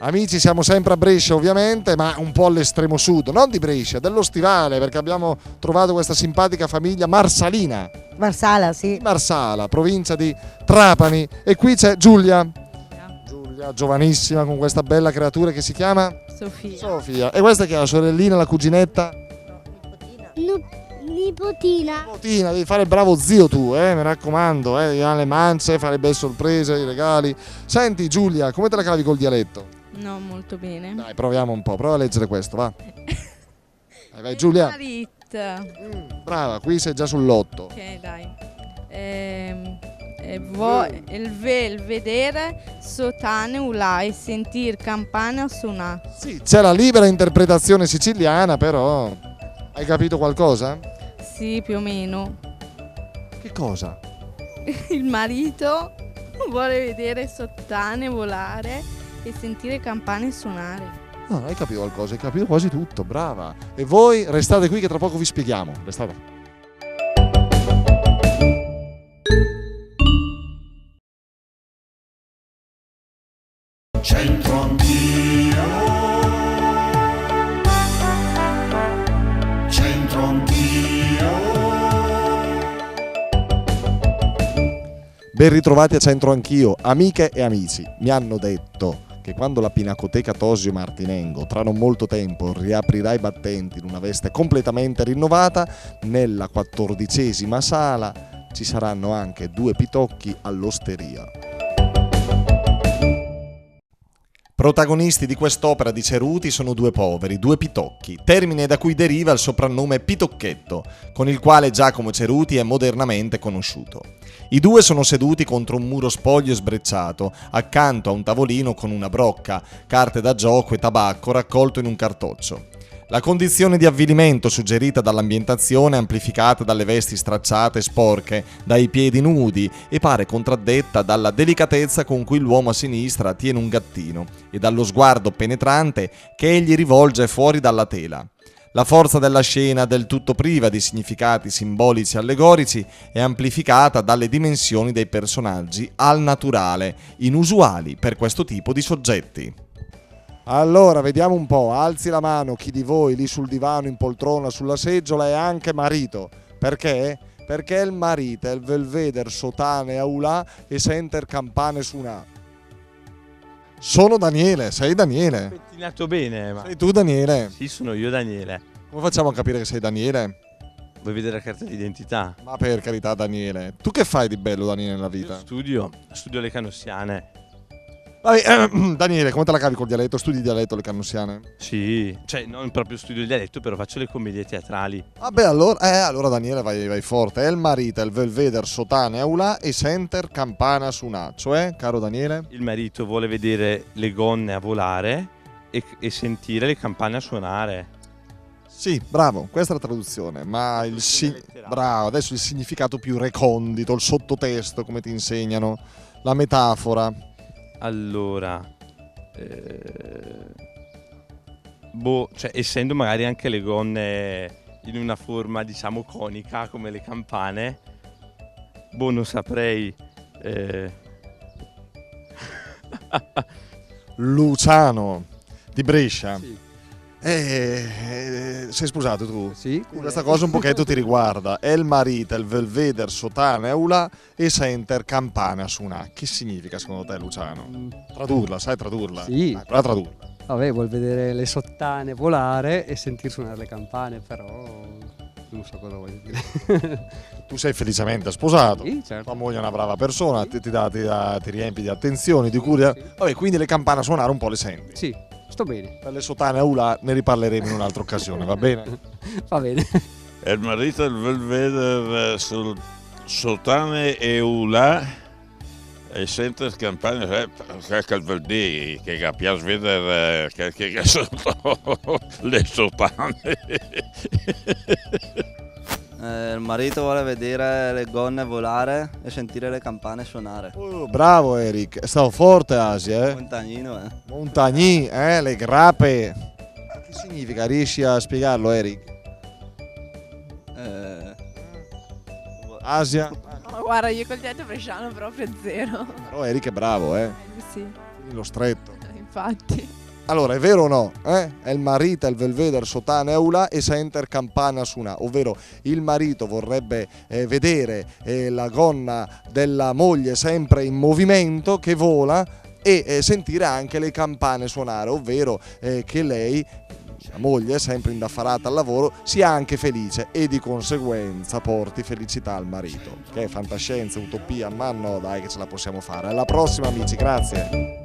Amici, siamo sempre a Brescia ovviamente, ma un po' all'estremo sud, non di Brescia, dello Stivale, perché abbiamo trovato questa simpatica famiglia marsalina. Marsala, sì. Marsala, provincia di Trapani. E qui c'è Giulia. Giulia, giovanissima, con questa bella creatura che si chiama Sofia. Sofia. E questa che è la sorellina, la cuginetta? Nipotina. Nipotina, devi fare il bravo zio tu, mi raccomando, devi dare le mance, fare belle sorprese, i regali. Senti Giulia, come te la cavi col dialetto? No, molto bene. Dai, proviamo un po', prova a leggere questo, va. Vai Giulia. Marit. Brava, qui sei già sull'8. Ok, dai. Il vedere sotane ulai, sentir campana suonare. Sì, c'è la libera interpretazione siciliana, però hai capito qualcosa? Sì, più o meno. Che cosa? Il marito vuole vedere sottane volare e sentire campane suonare. No, hai capito qualcosa, hai capito quasi tutto, brava. E voi restate qui che tra poco vi spieghiamo. Restate. C'entro anch'io, c'entro anch'io. Ben ritrovati a Centro Anch'io, amiche e amici. Mi hanno detto che quando la Pinacoteca Tosio Martinengo tra non molto tempo riaprirà i battenti in una veste completamente rinnovata, nella 14ª sala ci saranno anche 2 pitocchi all'osteria. Protagonisti di quest'opera di Ceruti sono 2 poveri, 2 pitocchi, termine da cui deriva il soprannome Pitocchetto, con il quale Giacomo Ceruti è modernamente conosciuto. I 2 sono seduti contro un muro spoglio e sbrecciato, accanto a un tavolino con una brocca, carte da gioco e tabacco raccolto in un cartoccio. La condizione di avvilimento suggerita dall'ambientazione è amplificata dalle vesti stracciate e sporche, dai piedi nudi e pare contraddetta dalla delicatezza con cui l'uomo a sinistra tiene un gattino e dallo sguardo penetrante che egli rivolge fuori dalla tela. La forza della scena, del tutto priva di significati simbolici e allegorici, è amplificata dalle dimensioni dei personaggi al naturale, inusuali per questo tipo di soggetti. Allora, vediamo un po', alzi la mano chi di voi lì sul divano, in poltrona, sulla seggiola è anche marito. Perché? Perché il marito è il Belveder sotane aulà e senter campane suonà. Sono Daniele, sei Daniele. Pettinato bene, ma... Sei tu Daniele? Sì, sono io Daniele. Come facciamo a capire che sei Daniele? Vuoi vedere la carta d'identità? Ma per carità Daniele, tu che fai di bello Daniele nella vita? Io studio le canossiane. Vabbè, Daniele, come te la cavi col dialetto? Studi il dialetto le cannussiane? Sì, cioè non proprio studio il dialetto, però faccio le commedie teatrali. Vabbè, allora Daniele vai forte. El marito, il Belveder sotane aulà e senter campana suonà. Cioè, caro Daniele? Il marito vuole vedere le gonne a volare e sentire le campane a suonare. Sì, bravo, questa è la traduzione, ma bravo, adesso il significato più recondito, il sottotesto, come ti insegnano, la metafora. Allora, cioè essendo magari anche le gonne in una forma diciamo conica come le campane, non saprei. Luciano di Brescia. Sì. Sei sposato tu? Sì. Questa cosa un pochetto ti riguarda. El marito, il Belveder sotane aula e senter campana suonà. Che significa secondo te Luciano? Tradurla, sai tradurla? Sì. Prova a tradurla. Vabbè, vuol vedere le sottane volare e sentir suonare le campane, però non so cosa voglio dire. Tu sei felicemente sposato. Sì, certo. Tua moglie è una brava persona, ti riempi di attenzioni, di cura. Vabbè, quindi le campane a suonare un po' le senti. Sì, sto bene. Per le sotane aula ne riparleremo in un'altra occasione, va bene? Va bene. Il marito vuol vedere sultane e ula e sente campane, che vuol dire che capiamo vedere che sono le sultane. Il marito vuole vedere le gonne volare e sentire le campane suonare. Bravo Eric, stavo forte Asia, Montagnino, Montagni, le grape. Che significa? Riesci a spiegarlo Eric? Asia? Ma guarda, io col dialetto bresciano proprio zero. Però Eric è bravo, Sì, Quindi lo stretto. infatti. Allora, è vero o no? È il marito, il velveder sotane eula e senter campana suona, ovvero il marito vorrebbe vedere la gonna della moglie sempre in movimento, che vola, e sentire anche le campane suonare, ovvero che lei, la moglie, sempre indaffarata al lavoro, sia anche felice e di conseguenza porti felicità al marito. Che è fantascienza, utopia, ma no, dai che ce la possiamo fare. Alla prossima amici, grazie.